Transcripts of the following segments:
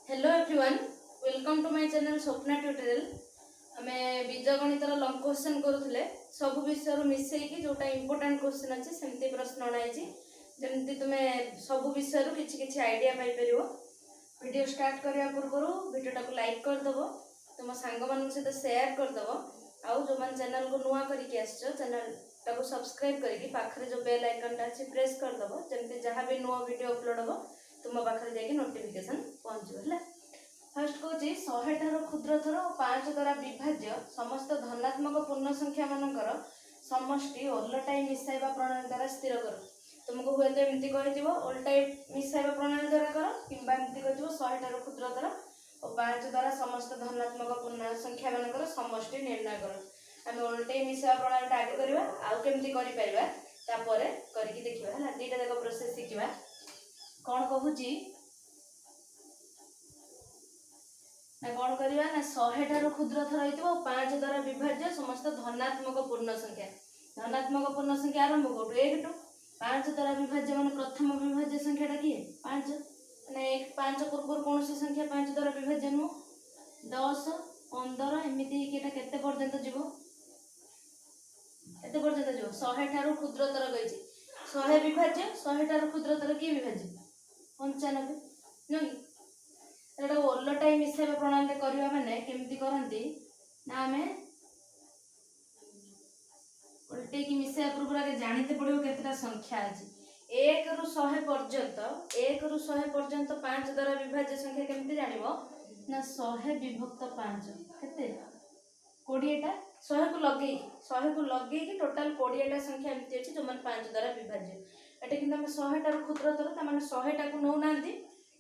Hello everyone, welcome to my channel Swapna tutorial. आमे बीजगणितर long question करूले सब विषय मिसेकी जोटा इंपोर्टेंट क्वेश्चन अच्छे सेमती प्रश्न अणाई जमती तुमे सब विषय किछि किछि आइडिया पाई परिबो। वीडियो स्टार्ट करिया पूर्व वीडियोटा को लाइक कर दबो, तुम सांग मान सहित शेयर कर दबो। आउ जो मान चैनल को नुआ करिके आछो चैनल टाको सब्सक्राइब करिके पाखरे जो बेल आइकन टा अछि प्रेस कर दबो, जमती जहां भी नुआ वीडियो अपलोड हो तुम पाखे जाके नोटिफिकेशन पहुंचो है। फर्स्ट कौच 100 ठार क्षुद्रथर और 5 द्वारा विभाज्य समस्त धनात्मक पूर्ण संख्या मानकर समष्टि ओलटाई मिसाइबा प्रणाली द्वारा स्थिर कर। तुमको हुए तो एमती कही ओलटाई मिसाइबा प्रणाली द्वारा कर कि 100 ठार क्षुद्रथर और 5 द्वारा समस्त धनात्मक पूर्ण संख्या मानकर समष्टि निर्णय कर। आम ओलटाई मिसाइबा प्रणाली आगे करवा आउ केमती करि परिबा तापरे करिकि देखिबा हला। दीटा जाक प्रोसेस शिखिबा। कौन कहूची ना कौन करवा ना 100 ठार क्षुद्रथर हो 5 द्वारा विभाज्य समस्त धनात्मक पूर्ण संख्या। धनात्मक पूर्ण संख्या आरंभ करू 1 टू 5 द्वारा विभाज्य मान प्रथम विभाज्य संख्याटा किए 5 माने 5 पूर्व कौन सी संख्या 5 द्वारा विभाज्य नु 10 15 एमिति केटा केते पर्यंत जीवो एते पर्यंत जीवो 100 ठार क्षुद्रतर गइछि 100 विभाज्य 100 ठार क्षुद्रतर की विभाज्य 95 नहीं एटा ओलटाई मिसाइबा प्रणाली करबा माने केमती करंती ना हमें उल्टे की मिसाइबा पूर्व आगे जानते पड़ो केतेटा संख्या अछि 1 रु 100 पर्यंत 5 द्वारा विभाज्य संख्या केमती जानिबो ना 100 विभक्त 5 केते 20 टा 100 को लगे कि टोटल 20 टा संख्या एमती अछि जो मन 5 द्वारा विभाज्य। एटा किंतु हम 100 टार क्षुद्रतर त माने 100 टा को नौ नांती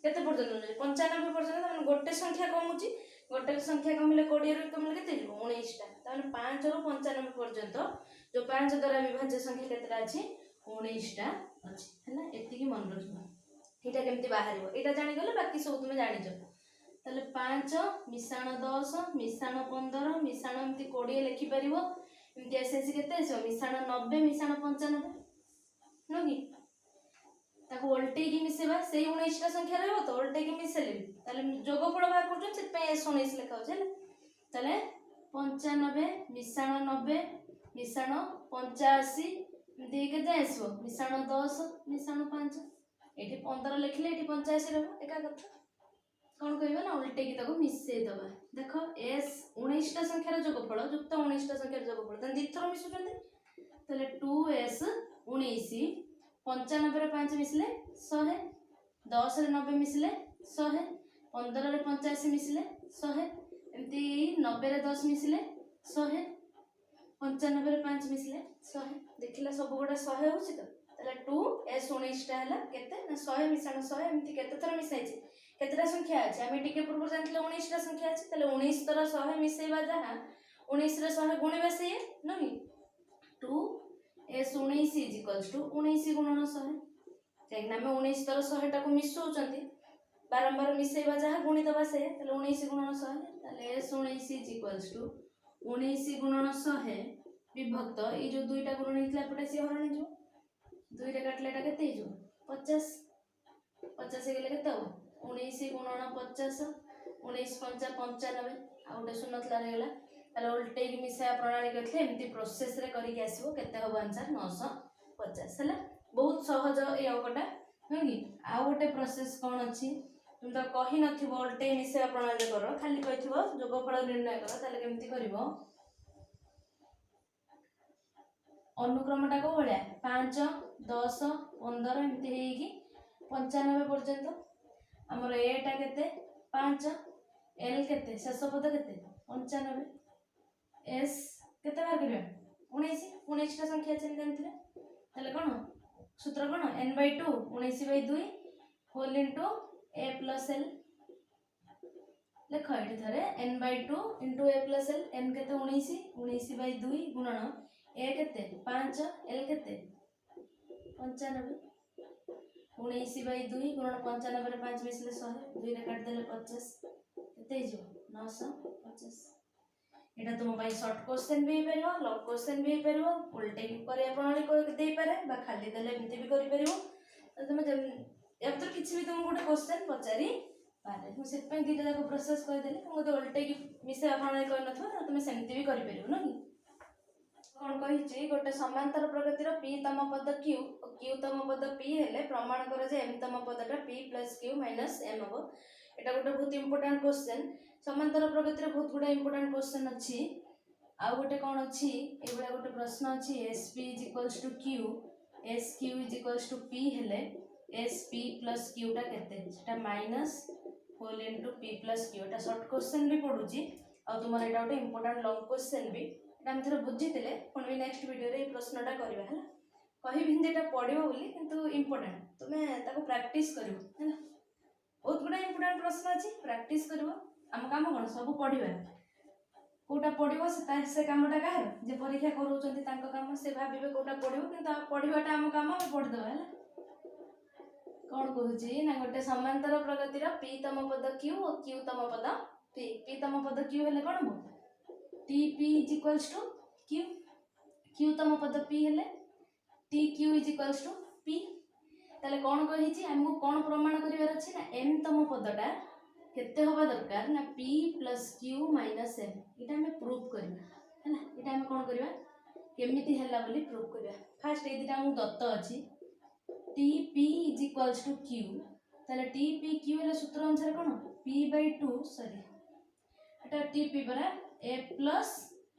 केते पर्यंत 95 पर्यंत त गोटे संख्या कमुची गोटे संख्या कमिले 20 रु कमिले केते जीवो 19 टा त माने 5 रु 95 पर्यंत जो 5 द्वारा विभाज्य संख्या केतेटा अछि 19 टा अछि हैला। एति की मन रखिबो एटा केमती बाहरिबो एटा जानि गले बाकी सब तुमे जानि छ। तले 5 मिसाण 10 मिसाण 15 मिसाण एमती 20 लिखि परिबो। एमती एसएससी केते छ मिसाण 90 मिसाण 95 नोगी ताको उल्टे की मिसेबा सेही 19 टा संख्या रहबो तो उल्टे की मिसेले ताले जोगफल बाहर करछन से पे 19 लिखा होछ हैला। ताले 95 मिसाण 90 मिसाण 85 एमती के जाय आसबो मिसाण 10 मिसाण 5 एठी 15 लिखले एठी 85 रहबो एका कथा। कौन कहबो ना उल्टे की ताको मिसे दबा देखो एस 19 टा संख्यार जोगफल युक्त 19 टा संख्यार जोगफल तन दिथर मिसुचंदी तले 2s 19 95 रे 5 मिसले 100 10 रे 90 मिसले 100 15 रे 85 मिसले 100 एमती 90 रे 10 मिसले 100 95 रे 5 मिसले 100 देखिला सब गोटा 100 होछि त तले 2s 19 टा हला केते ना 100 मिसाण 100 एमती केते थर मिसाइछि केतेटा संख्या अछि आमे टिके पूर्व जानथिले 19 टा संख्या अछि तले 19 तर 100 मिसेबा जहा 19 रे 100 गुणिबा से नही 2s 19 19 गुणन 100 जेना हम 19 तर 100 टा को मिसौचंती बारंबार मिसेबा जहा गुणी दबा से तले 19 गुणन 100 तले s 19 19 गुणन 100 विभक्त ए जो दुईटा गुणन हितला पटे से हरण जो दुई रे काटले टा केते जो 50 50 गेले केते हो 19 गुणन 50 19 5 95 आ उटे शून्य थला रेला ताले उल्टे की मिसा प्रणाली करथले एमती प्रोसेस रे करी के आसीबो केते हो आंसर 950 हला। बहुत सहज ए अंकटा नोगी। आ उटे प्रोसेस कोन अछि तुम तो कहि नथिबो उल्टे मिसा प्रणाली करो खाली कहिथिबो जोगफल निर्णय करो ताले केमती करिवो अनुक्रमटा को भलिया 5 10 15 एमती हेगी 95 पर्यंत हमर एटा केते 5 एल केते शेष पद केते 95 एस केते बार करिया 19 टा संख्या छै जानथिले तले कोन सूत्र कोन n/2 19/2 whole into a + l लेख एठी थरे n/2 * a + l n केते 19 19/2 गुणन a केते 5 l केते 95 19/2 गुणन 95 रे 5 मिसले 100 2 रे काट देले 50 केते जो 950 एटा तुम भाई शॉर्ट क्वेश्चन भी परबो लॉन्ग क्वेश्चन भी परबो उल्टे करिया प्रणाली को दे पारे बा खाली देले एमती भी करि परबो तुम या तो किछि भी तुम गोटे क्वेश्चन पचारि पारे। मुझे दुईटा जाक प्रोसेस करदेली मुझे उल्टे मिसेवा प्रणाली कर तुम सेमती भी कर कौन कही गोटे समांतर प्रगतिर पी तम पद क्यू और क्यू तम पद पी हेले प्रमाण कर एम तम पदटा P plus Q minus M हम एटा गोटे बहुत इंपोर्टेंट क्वेश्चन समांतर प्रगतिर बहुत गुड़ा इंपोर्टेंट क्वेश्चन अच्छी आउ गोटे कौन अच्छी ये गोटे प्रश्न अच्छी S P is equals to Q S Q is equals to P हेले एस पी प्लस क्यूटा केते minus whole into P plus Q एटा शॉर्ट क्वेश्चन भी पड़ुची आ तुम एटा गोटे इंपोर्टेंट लॉन्ग क्वेश्चन भी एटा हम थोड़ा बुझीते पुणी नेक्स्ट वीडियो रे प्रश्नटा करवा है कहबिन जेटा पढ़ो बोली किंतु इंपोर्टेंट तुम्हें ताको प्रैक्टिस करिवो है बहुत गुड़ा इंपोर्टेंट प्रश्न अच्छी प्रैक्टिस करिवो आम काम कौन सब पढ़ा कोटा पढ़ो से कामटा कह जे परीक्षा करोचंती तांको काम से भाबिबे कोटा पढ़ो किंतु पढ़ाटा आम काम पढ़ीदेवा है कौन कहूँ ना गोटे समांतर प्रगतिर पी तम पद क्यू और क्यू तम पद पी पी तम पद क्यू हेले कौन हम T P is equals to Q Q तम पद पी हेले T Q is equals to P ताले कौन कही आमको कौन प्रमाण करिवार अछि ना एम तम पदटा केते होबा दरकार ना P plus Q minus M इटा हमें प्रूव करबा है ना इटा हम कौन करबा केमिति हैला बोली प्रूव करबा फास्ट ए दिटा हम दत्त अछि t P is equals to q ताले टी पी क्यू हेले सूत्र अनुसार कौन पी बाय 2 सॉरी एटा टी पी बरा a plus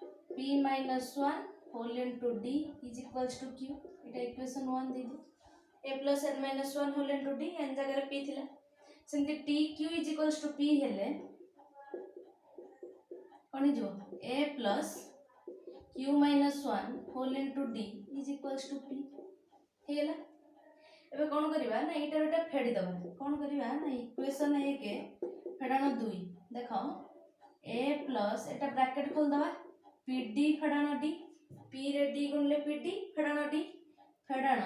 p minus 1 whole into d is equals to q इटा इक्वेशन 1 दे दी a plus n minus 1 whole into d n जगह पी थिला सेमती t Q is equals to P हेले कौन जो a plus Q minus 1 whole into d is equals to p हेला एबे कौन करबा ना एटा एटा फेडी दबा कौन करबा ना इक्वेशन 1 फेडाण 2 देखो ए प्लस एटा ब्रैकेट खोल दबा पी डी फेडाण डी पी रे डी गुणले पी डी फेडाण डी फेडाण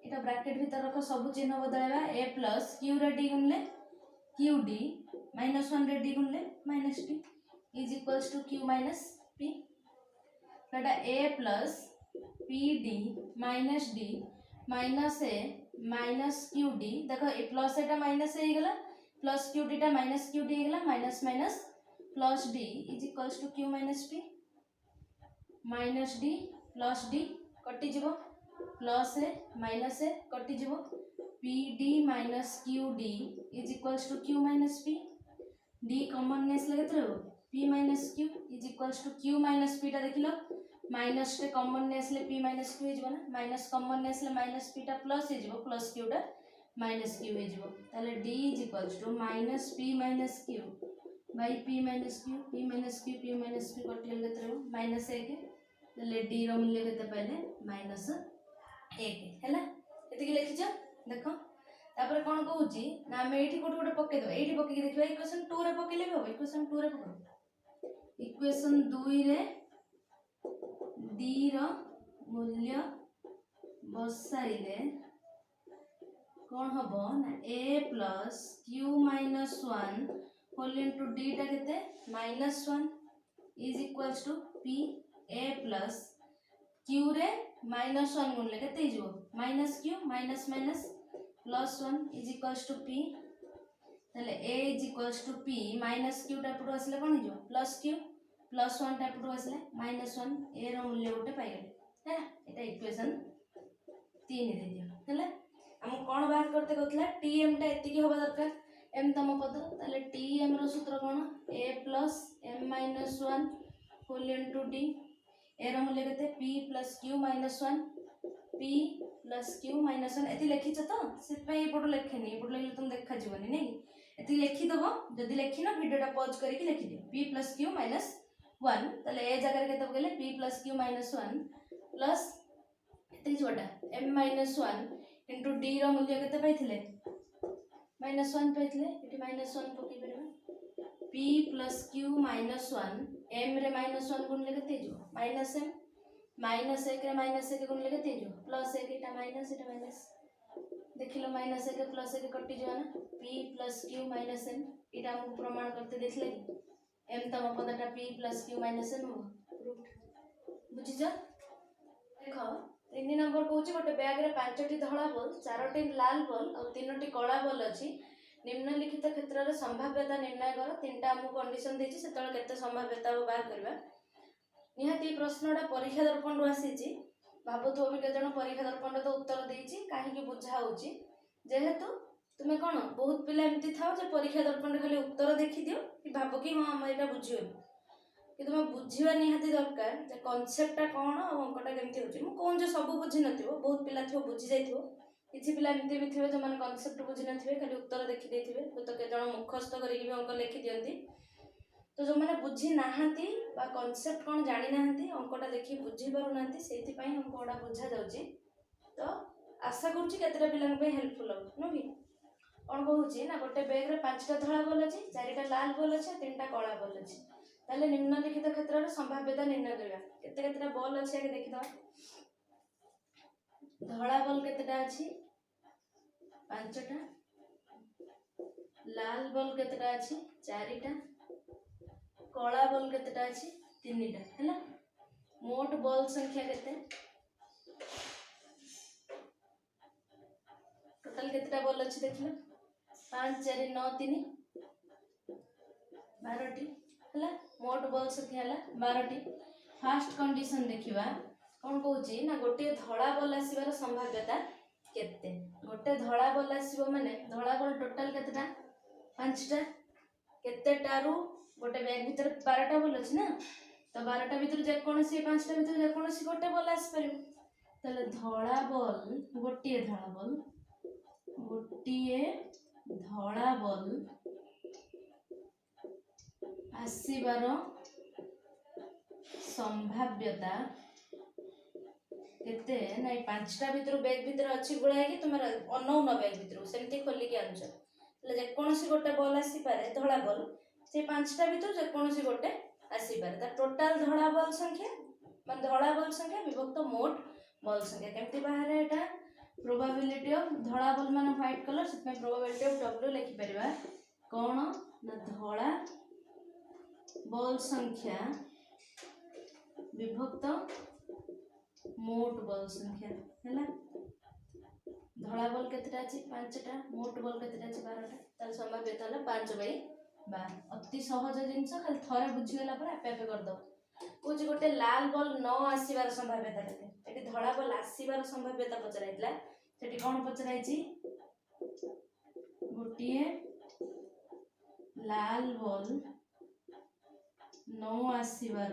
एटा ब्रैकेट भीतर रख सब चिन्ह बदलाइबा ए प्लस क्यू रे डी गुणले क्यू डी माइनस 1 रे डी गुणले minus d is equals to q minus p एटा a plus p d minus d minus a minus q d देखो ए प्लस एटा माइनस ए गला plus q d टा minus q D गला minus minus plus d is equals to q minus p minus d plus d कटि जीवो plus a कटि जीवो p d minus q d is equals to q minus p d common नेस लगे तो p minus q is equals to q minus p टा देखिलो minus टे कॉमन नेस ले पी माइनस क्यू हो ना माइनस कॉमन नेस ले माइनस पी टा प्लस हो प्लस क्यू टा माइनस क्यू हो ताले d is equals to minus p minus q by p minus q कटिले केते माइनस 1 ताले डी रो मूल्य केते पाइले माइनस 1 हैला एतिकी लिखिछ देखो तापर कोन कहूची ना हम एठी कोट कोट पके दो एठी पके देखबा इक्वेशन 2 रे पकेले हो इक्वेशन 2 रे पको इक्वेशन 2 रे डी रो मूल्य बसाइले कोन हबो ना a plus q minus 1 whole into D टा केते minus 1 is equals to p a plus q रे माइनस 1 गुणले केते हिजो minus q minus minus plus 1 is equals to p ताले a is equals to p minus q टा पटो आसले कोन हिजो प्लस q प्लस 1 टा पटो आसले माइनस 1 a रो मूल्य गोटे पाइले है एटा इक्वेशन 3 दे दियो हैला हम कोन बात करते कहतला tm टा एतिकी होबा दरकार m तम पद ताले tm रो सूत्र कोन a plus m minus 1 whole into d a रो मूल्य केते p plus q minus 1 p plus q minus 1 एति लिखिछ तो सिर्फ पे एपटो लिखेनी एपटो लिखले तुम देखा जीवनी नै एति लिखि दबो जदी लिखिनो वीडियोटा पॉज करके लिखि दियो p प्लस q माइनस 1 ताले ए जगह केते गेले p plus q minus 1 plus एति जोटा m माइनस 1 इनटू d रो मूल्य केते पाइथिले माइनस 1 पाइथिले एटी माइनस 1 पकि परबा p plus q minus 1 m रे माइनस 1 गुण लेके तेजो माइनस m माइनस 1 रे माइनस 1 गुण लेके तेजो प्लस 1 एटा माइनस देखिलो माइनस 1 प्लस 1 कटि जो ना p plus q minus m एटा हम प्रमाण करते देखले m तम पदटा p plus q minus m proof बुझिजा देखो 3 नंबर कहूची गोटे बैग रे 5टी धला बॉल 4टी लाल बॉल और 3टी कला बॉल अछि निम्नलिखित क्षेत्र में संभाव्यता निर्णय कर 3टा आमको कंडीशन देछि सेतल केते संभाव्यता बाहर करबा निहाती प्रश्नटा परीक्षा दर्पण आसी भावुथो भी केजन परीक्षा दर्पण तो उत्तर देछि काहे बुझा होछि जेहेतु तुमे कौन बहुत पिला एमती थाओ जे परीक्षा दर्पण खाली उत्तर देखि दियो कि भाबो कि हां हम एटा बुझियो कि तुमे बुझिबा निहाती दरकार जे कांसेप्टटा कोन और अंकटा केमती होछि मु कोन जे सब बुझि नथिबो बहुत पिला थियो बुझि जाइथिबो किछि पिला एमती भी थिबे जे माने कांसेप्ट बुझि नथिबे खाली उत्तर देखि देथिबे तो केजन मुखस्थ करिकि भी अंक लिखि दियंती तो जो मैंने बुझी नाहांती बा कांसेप्ट कौन जानी नाहांती अंकटा देखि बुझी पारु नाहांती सेति पई अंकटा बुझा जाउची तो आशा करूची केतेटा पिलांग पे हेल्पफुल हो नो कि कौन कहूची ना गोटे बैग रे 5टा धळा बॉल अछि 4टा लाल बॉल अछि 3टा काला बॉल अछि ताले निम्नलिखित क्षेत्र रे संभाव्यता निर्णय करबा केतेटा बॉल अछि आगे देखि दो धळा बॉल केतेटा अछि 5टा लाल बॉल केतेटा अछि 4टा कला बॉल केतेटा अछि 3टा हैला मोट बॉल संख्या केते टोटल केतेटा बॉल अछि देखिलो 5 4 9 3 12टी हैला मोट बॉल संख्या हैला 12टी फर्स्ट कंडीशन देखिबा कोन कहूची ना गोटे धळा बॉल आसीबार संभाव्यता केते गोटे धळा बॉल आसीबो माने धळा बॉल टोटल केतेटा 5टा केतेटारू गोटे बैग भीतर 12टा बॉल अछि ना तो 12टा भीतर जे कोनसी 5टा भीतर जे कोनसी गोटे बॉल आसी परिबो तले धळा बॉल गोटिए धळा बॉल आसीबार संभाव्यता केते नै 5टा भीतर बैग भीतर अछि गुळाय कि तुम अनौ न बैग भीतर सेमती खोली के आनछ तले जे कोनसी गोटे बॉल आसी पारे धळा बॉल से 5टा भीतर जे कोनसी गोटे आसी पारे ता टोटल धळा बॉल संख्या मान धळा बॉल संख्या विभक्त मोट बॉल संख्या केमती बाहर एटा प्रोबेबिलिटी ऑफ धळा बॉल माने व्हाइट कलर से प्रोबेबिलिटी ऑफ w लिखि परिबा कोन ना धळा बॉल संख्या विभक्त मोट बॉल संख्या हैला धळा बॉल केतेटा अछि 5टा मोट बॉल केतेटा अछि 12टा तार संभाव्यता हला 5/12 अति सहज जिंस खाली थरे बुझी गेला पर आपे आपे कर दो कुछ गोटे लाल बॉल न आसीबार संभाव्यता केते एटी धळा बॉल आसीबार संभाव्यता पचराइतला सेटी कोन पचराइची गोटिए लाल बॉल न आसीबार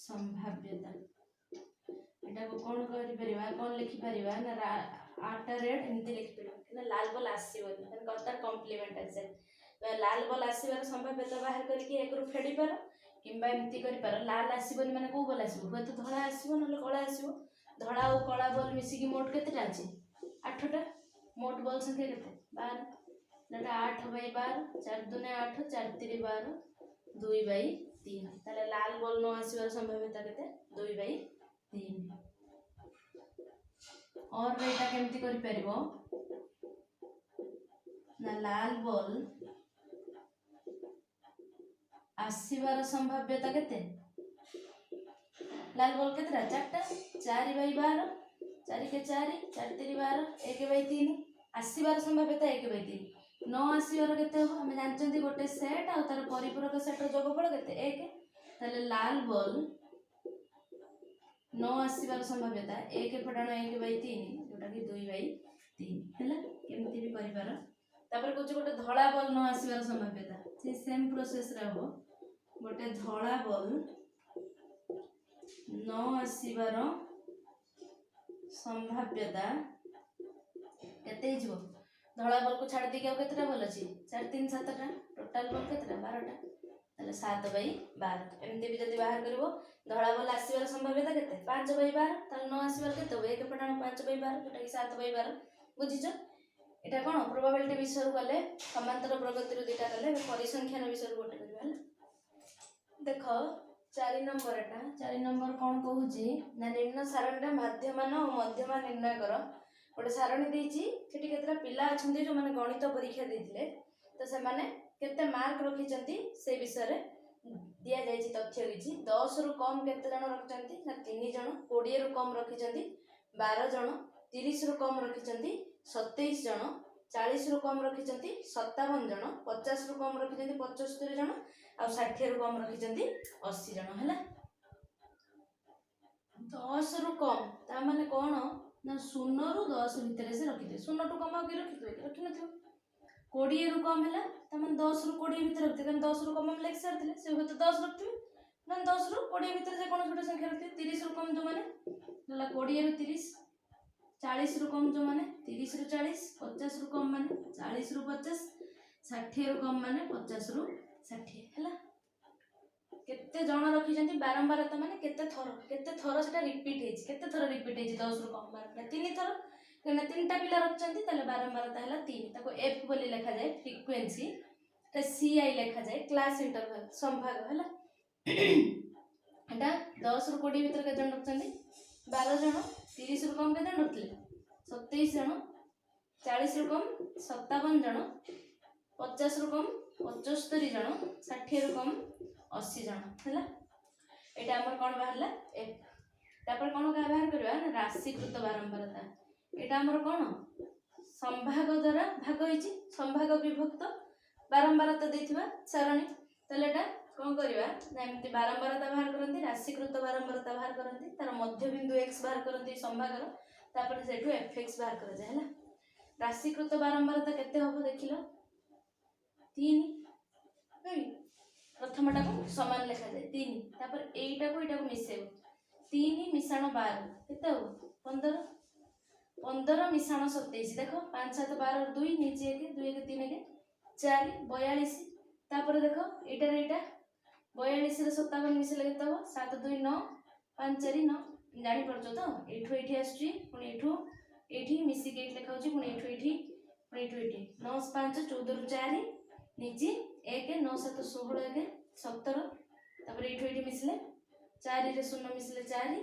संभाव्यता एटा को कोन करि परिबा कोन लिखि परिबा ना आटा रेड एमती लिखि परिबा ना लाल बॉल आसीबो तन करता कॉम्प्लीमेंट आसे लाल बॉल आसीबार संभाव्यता बाहर करके एक रु फेडी पर किंबा एमती करि पर लाल आसीबोनी माने को बॉल आसीबो हो तो धळा आसीबो न कळा आसीबो धळा और कळा बॉल मिसी की मोट केतेटा अछि 8टा मोट बॉल संख्या केते 12 नटा 8/12 4 दूने 8 4 3 12 2/3 ताले लाल बॉल न आसीबार संभाव्यता केते 2/3 और एटा केमती करि परिबो ना लाल बॉल आसीबार संभाव्यता केते लाल बॉल केतेटा 4टा 4/12 4 के 4 4 3 12 1/3 आसीबार संभाव्यता 1/3 न आसीबार केते हो हम जानचंती गोटे सेट आ तार परिपूरक सेट रो जोगफल केते 1 ताले लाल बॉल न आसीबार संभाव्यता 1 फटाण 1/3 जोटा कि 2/3 हैला केमती भी करि पार तापर कुछ गोटे धळा बॉल न आसीबार संभाव्यता से सेम प्रोसेस रे हो गोटे धळा बॉल न आसीबार संभाव्यता केते हिजो धळा बॉल को छाड़ दी के केतेटा बॉल अछि 4 3 7टा टोटल बॉल केतेटा 12टा ताले 7/12 एमती भी जदी बाहर करबो धळा बॉल आसीबार संभाव्यता केते 5/12 ताले न आसीबार केते हो 1 पटाण 5/12 जोटा कि 7/12 बुझिजो एटा कोन प्रोबेबिलिटी विषय गले समांतर प्रगति रो दिटा गले परिसंख्यान विषय गोटे करबा देखो 4 नंबर कोन कहूची ना निम्न सारणीर माध्यमान और मध्यमा निर्णय कर गोटे सारणी देछि सेठी केतरा पिला अछंती जो माने गणित परीक्षा देथिले तो से माने केते मार्क रखिचंती से विषय रे दिया जायछि तथ्य किछि 10 रु कम केते जण रखचंती ना 3 जण 20 रु कम रखिचंती 12 जण 30 रु कम रखिचंती 27 जन 40 रु कम रखिछंती 57 जन 50 रु कम रखिछंती 75 जन आ 60 रु कम रखिछंती 80 जन हैला 10 रु कम ता माने कोन ना 0 रु 10 भितर से रखिथे 0 टु कम के रखि नथियो 20 रु कम हैला ता माने 10 रु 20 भितर रखिथे कारण 10 रु कम हम लेख सारथिले से हो तो 10 रखथिबे ना 10 रु 20 भितर से कोन छोटा संख्या रखथिबे 30 रु कम जो माने होला 20 रु 30 40 रु कम जो माने 30 रु 40 50 रु कम माने 40 रु 50 60 रु कम माने 50 रु 60 हैला केते जण रखिछंती बारंबार त माने केते थर सेटा रिपीट हेछि केते थर रिपीट हेछि 10 रु कम माने 3 थर केना तीनटा पिला रखिछंती तले बारंबार त हैला 3 ताको एफ बोली लिखा जाय फ्रीक्वेंसी त सीआई लिखा जाय क्लास इंटरवल संभाग हैला एटा 10 रु 20 भीतर के जण रखछंती 12 जण 30 रु कम के जण रखले 27 जण 40 रु कम 57 जण 50 रु कम 75 जण 60 रु कम 80 जण हैला एटा हमर कोन बाहरला एफ तापर कोन का बाहर करबा राशिकृत बारंबारता एटा हमर कोन संभाग द्वारा भाग होइछि संभाग विभक्त बारंबारता देथिबा सारणी तले एटा कोन करबा ना एमति बारंबारता बाहर करंती राशिकृत बारंबारता बाहर करंती तार मध्य बिंदु x बाहर करंती संभागर तापर सेठु fx बाहर कर जाय हैला राशिकृत बारंबारता केते होबो देखिलो 3 नै प्रथमटा को समान लिखा जाए 3 तापर एटा को मिसेबो 3 मिसाण 12 केते हो 15 15 मिसाण 27 देखो 5 7 12 2 नीचे 1 2 1 3 1 4 42 तापर देखो एटा 42 रे 57 मिसले केते हो 7 2 9 5 4 9 जानि परछो तो एठो एठी आछि पुनी एठो एठी मिसी के लिखा होछि पुनी एठो एठी पुनी एठो एठी 9 5 14 रु 4 नीचे 1 9 7 16 1 17 तापर एठो एठी मिसले 4 रे 0 मिसले 4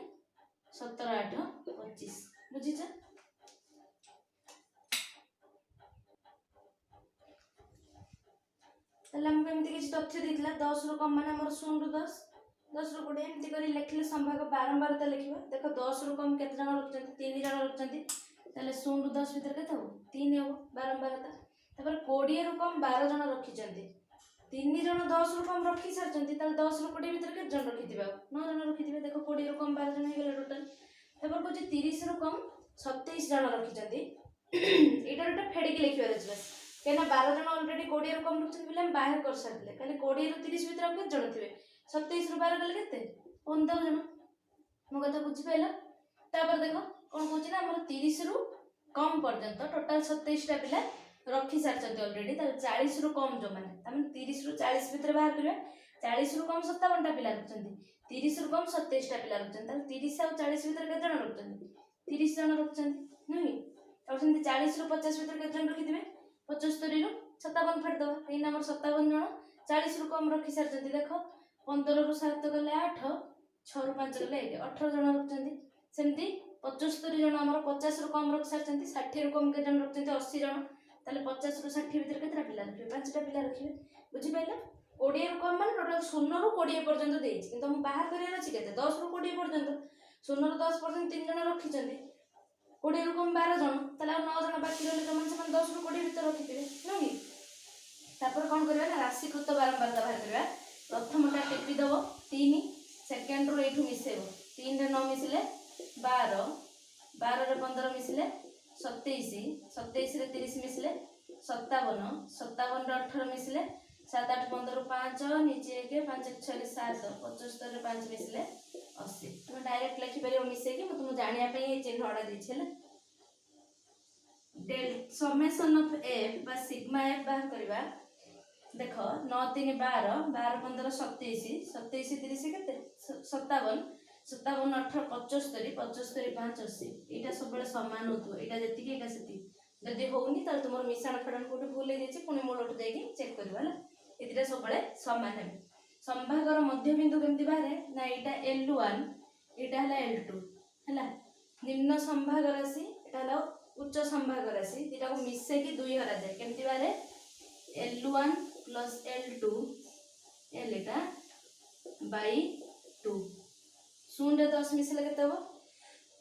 17 8 25 बुझिछ तले हम एमति किछ तथ्य दितला 10 रु कम माने हमर 0 रु 10 10 रु 20 एमति करी लेखले संभाग बारंबार त लेखिबा देखो 10 रु कम केते जण रखचंती 3 जण रखचंती तले 0 रु 10 भीतर केते हो 3 हो बारंबारता तापर 20 रु कम 12 जण रखिचंती 3 जण 10 रु कम रखि सारचंती त 10 रु 20 भीतर के जण रखिथिबा 9 जण रखिथिबे देखो 20 रु कम 12 जण हे गेले टोटल तापर को 30 रु कम 27 जण रखिचंती एटा एटा फेडी के लिखिबार अछि बस केना 12 जण ऑलरेडी 20 रु कम रखचंती बिले हम बाहर कर सारले काले 20 रु 30 भीतर के जण थिबे 27 रु 12 गले केते 15 जण मो कथा बुझि पाइला तापर देखो कोन कहछि ना हमर 30 रु कम पर्यंत टोटल 27 टा पिला रखी सारचंती ऑलरेडी त 40 रु कम जो माने तमे 30 रु 40 भीतर बाहर करबे 40 रु कम 57 टा पिला रखचंती 30 रु कम 27 टा पिला रखचंती त 30 और 40 भीतर के जण रखचंती 30 जण रखचंती नहीं और सेंती 40 रु 50 भीतर के जण रखिदिबे 75 रु 57 फेड दबा एई नंबर 57 जण 40 रु कम रखी सारचंती देखो 15 रु 7 गले 8 6 रु 5 गले 1 18 जण रखचंती सेंती 75 जण हमर 50 रु कम रख सारचंती 60 रु कम के जण रखचंती 80 जण ताले 50 रु 60 भीतर केतरा पिला रखिबे 5 टा पिला रखिबे बुझि पाइला 20 रु कम माने टोटल 0 रु 20 पर्यंत देछि किंतु हम बाहर करिया अछि केते 10 रु 20 पर्यंत 0 रु 10 पर्यंत 3 जण रखिचंती 20 रु कम 12 जण ताले 9 जण बाकी रहले तमन 10 रु 20 भीतर रखिथिबे नै तापर कोन करबा ना राशिकृत बारंबारता बाहर करबा प्रथमटा टिपी दबो 3 सेकंड रो एठु मिसेबो 3 रे 9 मिसले 12 12 रे 15 मिसले 27 27 रे 30 मिसले 57 57 रे 18 मिसले 7 8 15 5 नीचे 1 5 6 रे 7 75 रे 5 मिसले 80 तुम डायरेक्ट लिखि परियो मिसे कि तुम जानिया पे ये चिन्ह हडा दै छले डेल समेशन ऑफ f बा सिग्मा f बाहर करबा देखो 9 3 12 12 15 27 27 30 केते 57 57 18 75 75 5 80 एटा सब बळे समान होतो एटा जति के एटा सेति जदि होउनी त तुमर मिश्रण फडन कोठी भूल हे जेछि पुनी मोलट देगी चेक करबा हला एतिरा सब बळे समान हे संभागर मध्य बिंदु केमति बाहरे ना एटा L1 एटा हला L2 हला निम्न संभाग राशि एटा हला उच्च संभाग राशि दिटा को मिसे की दुई हरा जाय केमति बारे L1 plus L2 L Etah by 2 0 10 मिसले केते हो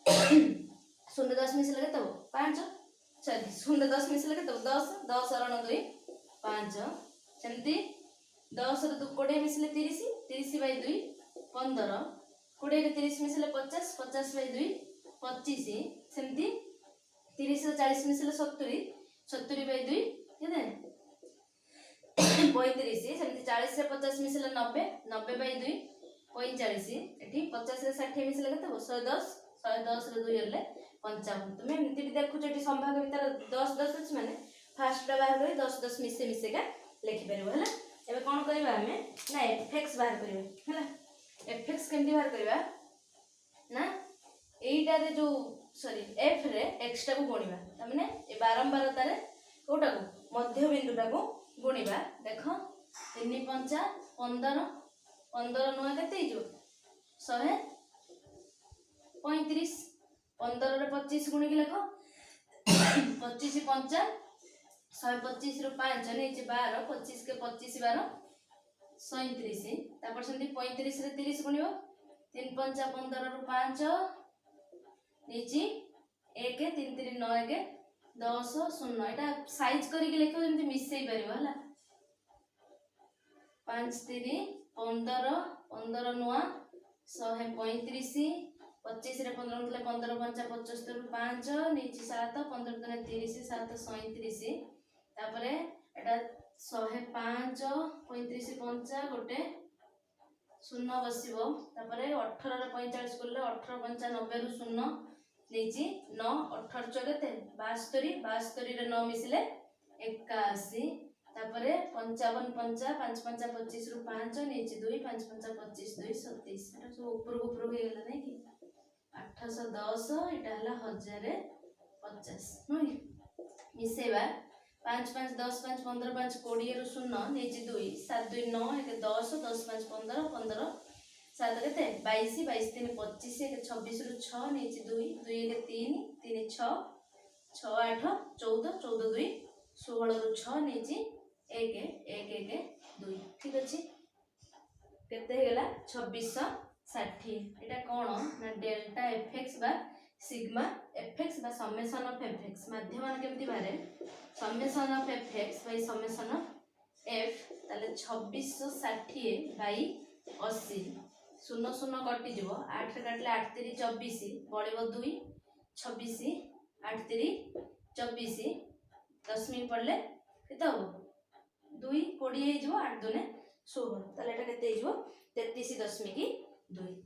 0 10 मिसले केते हो 5 सॉरी 0 10 मिसले के 10 10 रण 2 5 सेमती 10 रे 20 मिसले 30 30 बाई 2 15 20 रे 30 मिसले 50 50 बाई 2 25 सेमती 30 रे 40 मिसले 70 70 बाई 2 केते 35 सेमती 40 रे 50 मिसले 90 90 बाई 2 45 एठी 50 रे 60 मिसले केते 110 110 रे 2 हेले 55 तुम एमती भी देखु जे संभाग भीतर 10 10 अछि माने फास्ट टा बाहर करी 10 10 मिसे मिसे का लिखि परबो हला एबे कोन करबा हमें ना एफएक्स बाहर करबा हला एफएक्स केमती बाहर करबा ना एईटा रे जो सॉरी एफ रे एक्स टा को गुणिबा त माने ए बारंबारता रे कोटा को मध्य बिंदु टा को गुणिबा देखो 3 5 15 15 नुआ केते हिजो 100 35 15 रे 25 गुणी के लिखो 25 5 125 रु 5 ने 12 25 के 25 12 37 तापर सेंती 35 रे 30 गुणियो 3 5 15 रु 5 नीचे 1 3 3 9 1 10 0 एटा साइज करी के लिखो जेंति मिसई परिबो हला 5 3 15 15 नुआ 135 25 रे 15 उठले 15 5 75 रु 5 नीचे 7 15 तने 30 7 37 तापरे एटा 105 35 5 गोटे 0 बसिबो तापरे 18 रे 45 करले 18 5 90 रु 0 नीचे 9 18 केते 72 72 रे 9 मिसले 81 तापरे 55 5 5 5 25 रु 5 नीचे 2 5 5 25 2 27 एटा सब ऊपर हे गेला नै कि 810 एटा हला 1050 नुई मिसेबा 5 5 10 5 15 5 20 रु 0 नीचे 2 7 2 9 1 10 10 5 15 15 7 केते 22 22 3 25 1 26 रु 6 नीचे 2 2 1 3 3 6 6 8 14 14 2 16 रु 6 नीचे 1 1 1 2 ठीक अछि केते हे गेला 2660 एटा कोन ना डेल्टा एफएक्स बा सिग्मा एफएक्स बा समेशन ऑफ एफएक्स माध्यम मान केमती बारे summation of FX by summation of F ताले 2660 बाय 80 0 0 कटि जीवो 8 रे काटले 8 3 24 बळिबो 2 26 8 3 24 10 मिनिट पड़ले केते हो 2 20 हे जीवो 8 2 ने 16 ताले एटा केते हे जीवो 33.2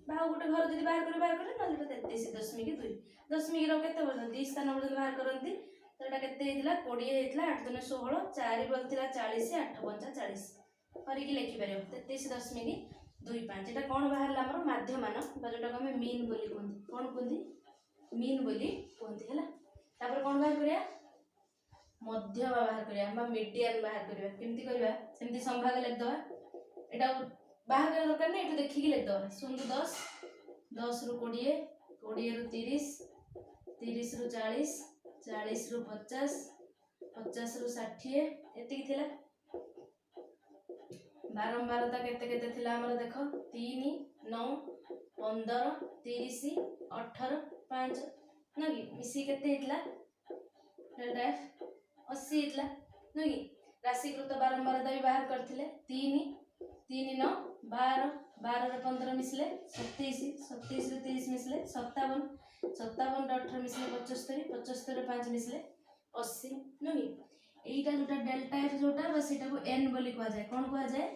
बा गोटे घर जदि बाहर करे नले 33.2 दशमिक रो केते वर्जन 2 स्थान वर्जन बाहर करंती तो एटा केते हेतला 20 हेतला 8 2 ने 16 4 बोलथिला 40 8 5 40 करी कि लिखि परियो 33.25 एटा कोन बाहरला हमर माध्य मान बा जोटा हम मीन बोली कोंती कोन कोंती मीन बोली कोंती हला तापर कोन बाहर करिया मध्य बाहर करिया हम मीडियन बाहर करिया केमती करिया सेमती संभाग लिख दवा एटा बाहर कर दरकार नै एटू देखि कि लिख दवा 0 10 10 रु 20 20 रु 30 30 रु 40 40 रु 50 50 रु 60 एति कि थिला बारंबारता केते केते थिला हमर देखो 3 9 15 30 18 5 नगी मिसी केते हितला डेल्टा एफ 80 हितला नगी राशिकृत बारंबारता भी बाहर करथिले 3 3 9 12 12 रे 15 मिसले 27 27 रे 30 मिसले 57 57 रे 18 मिसले 75 75 रे 5 मिसले 80 नगी एटा जोटा डेल्टा एफ जोटा बस एटा को n बोली कहा जाय कोन कहा जाय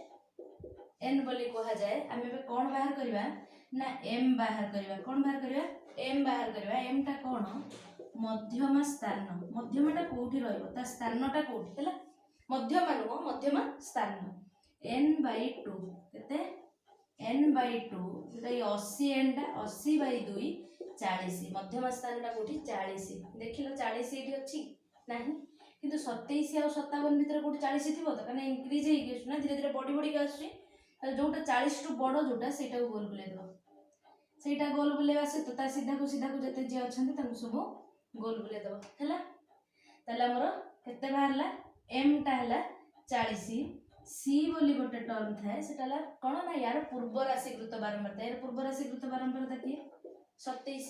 n बोली कहा जाय हमें बे कोन बाहर करबा ना m बाहर करबा कोन बाहर करबा m बाहर करबा m टा कोन मध्यमा स्थान मध्यमाटा कोठी रहइबो ता स्थानटा कोठी हला मध्यमा नो मध्यमा स्थान n/2 केते n/2 एटा 80 n टा 80/2 40 मध्यमा स्थानटा कोठी 40 देखिलो 40 एठी अछि नाही किंतु 27 और 57 भीतर कोठी 40 थिबो त कने इंक्रीज हे गेछ ना धीरे धीरे बॉडी बॉडी के आछि जोटा 40 टू बड़ जोटा सेटा को गोल बुले दो सेटा गोल बुलेवा से तो ता सीधा को जते जे अछंती तांको सब गोल बुले दो हला तला हमर केते बाहरला m टा हला 40 c बोली गोटे टर्म थाए सेटाला कोन ना यार पूर्व राशिकृत बारंबारता यार पूर्व राशिकृत बारंबारता की 27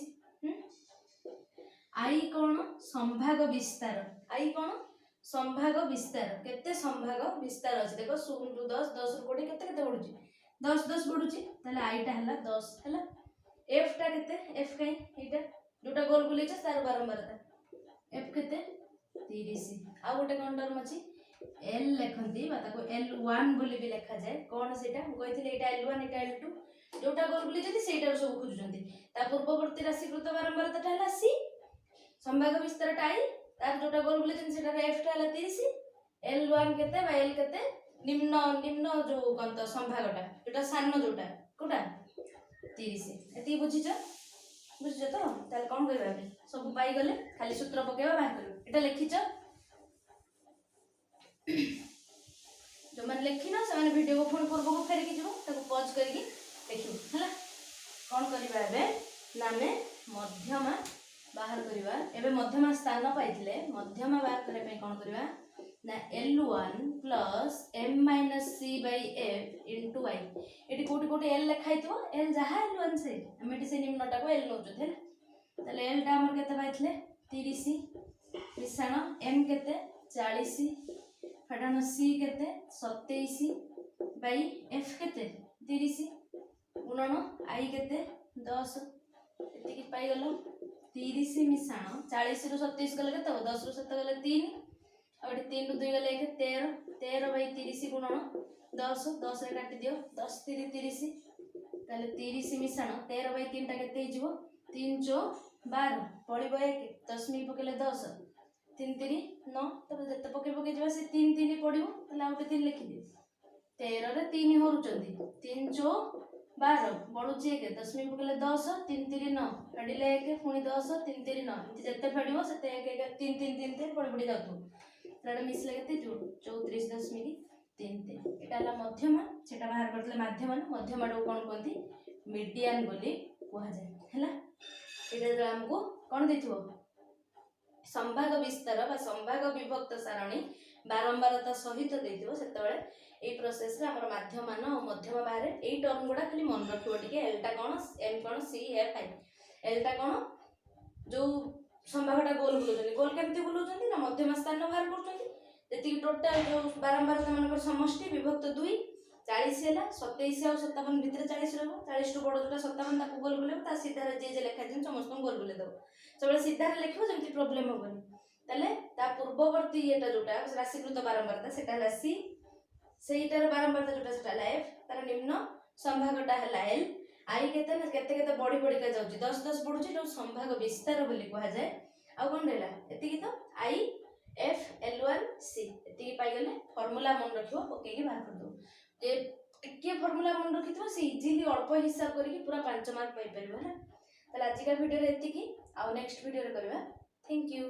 आई कौन संभाग विस्तार आई कौन संभाग विस्तार केते संभाग विस्तार अछि देखो 0 रु 10 10 रु 20 केते केते बढ़ुची 10 10 बढ़ुची ताले आई टा हला 10 हला एफ टा केते एफ काई एटा जोटा गोल बुलेछ तार बारंबारता एफ केते 30 आ गोटे कोन टर्म अछि एल लेखंती बा ताको L1 बोली भी लेखा जाए कोन सेटा हम कहिथिले एटा L1 एटा L2 जोटा गोल बुली जति सेटा सब खोजुचंती ता पूर्ववर्ती राशिकृत बारंबारता हला सी संभाग विस्तार टाई तार जोटा गोल बुले जति सेटा एफ टा हला 30 L1 केते बा L केते निम्न निम्न जो गंत संभागटा जोटा सानो जोटा कोटा 30 एती बुझिछ बुझिछ तो ताले कोन करबा सब पाई गले खाली सूत्र पकेबा बाहर करबा एटा लिखिछ जो मन लिखिना से माने वीडियो को फोन पूर्व को फेर के जबो ताको पॉज करके देखियो हला कोन करबा एबे नामे मध्यमा बाहर करबा एबे मध्यमा स्थान पाइथिले मध्यमा बाहर करे पे कोन करबा ना L1 plus m minus c by f into y एटी कोटी कोटी l लिखाइतो l जहा L1 से हम एटी से निम्नटा को l नोचो थे तले l टा हमर केते पाइथिले 30 मिश्रण m केते 40 फटाण c केते 27 बाय f केते 30 गुणन i केते 10 एति की पाई गलो 30 मिश्रण 40 रु 27 गले केते 10 रु 7 गले 3 और 3 रु 2 गले 13 13 बाय 30 गुणन 10 10 रे काटी दियो 10 3 30 ताले 30 मिश्रण 13 बाय 3 टा केते हिजबो 3 चो 12 पड़िबो 1 दशमिक पकेले 10 3 3 9 तब जते पके जबा से 3 3 पड़िबो ताले आउटे 3 लिखि दे 13 रे 3 होरुचंदी 3 चो 12 बळुची 1 दशमिक पकेले 10 3 3 9 फेडिले 1 पुनी 10 3 3 9 जते फेडिबो सेते 1 1 3 3 3 3 पड़ पड़ी जातो ताडा मिसले केते 34.33 एटा ला मध्यमा सेटा बाहर करतले माध्यम मध्यमा डो कोन कोंती मीडियन बोली कोहा जाय हैला एटा हमको कोन देथिबो संभाग विस्तार बा संभाग विभक्त सारणी बारंबारता सहित देथिबो सेतबेले ए प्रोसेस रे हमर माध्यम मान मध्यमा बाहर ए टर्म गुडा खाली मन रखिबो टिके एल टा कोन एम कोन सी एफ आई एल टा कोन जो संभागटा गोल बुलुचंदी गोल केमती बुलुचंदी ना मध्यम स्थान बाहर करचंदी जति टोटल जो बारंबारता मानकर समष्टि विभक्त 2 40 हैला 27 और 57 भितर 40 रहबो 40 टु बड़ जोटा 57 ताको गोल बुलेबो ता सीधा रे जे लेखा दिन समस्त गोल बुले दबो सबले सीधा रे लिखबो जेमति प्रॉब्लम होबनी तले ता पूर्ववर्ती एटा जोटा राशिकृत बारंबारता सेटा हला सी सेइटार बारंबारता जोटा सेटा हला एफ तार निम्न संभागटा हला एल आई केते ना केते केते बड़ी बड़ी का जाउची 10 10 पडुची जो संभाग विस्तार बोली कहा जाय आ कोन देला एति की तो आई एफ L1 C एति की पाई गले फार्मूला मन रखियो ओके की बाहर कर दो जे टिके फार्मूला मन रखितो से इजीली अल्प हिसाब करके पूरा 5 मार्क पाई परबो है तले आज का वीडियो रे एति की आ नेक्स्ट वीडियो रे करबा थैंक यू।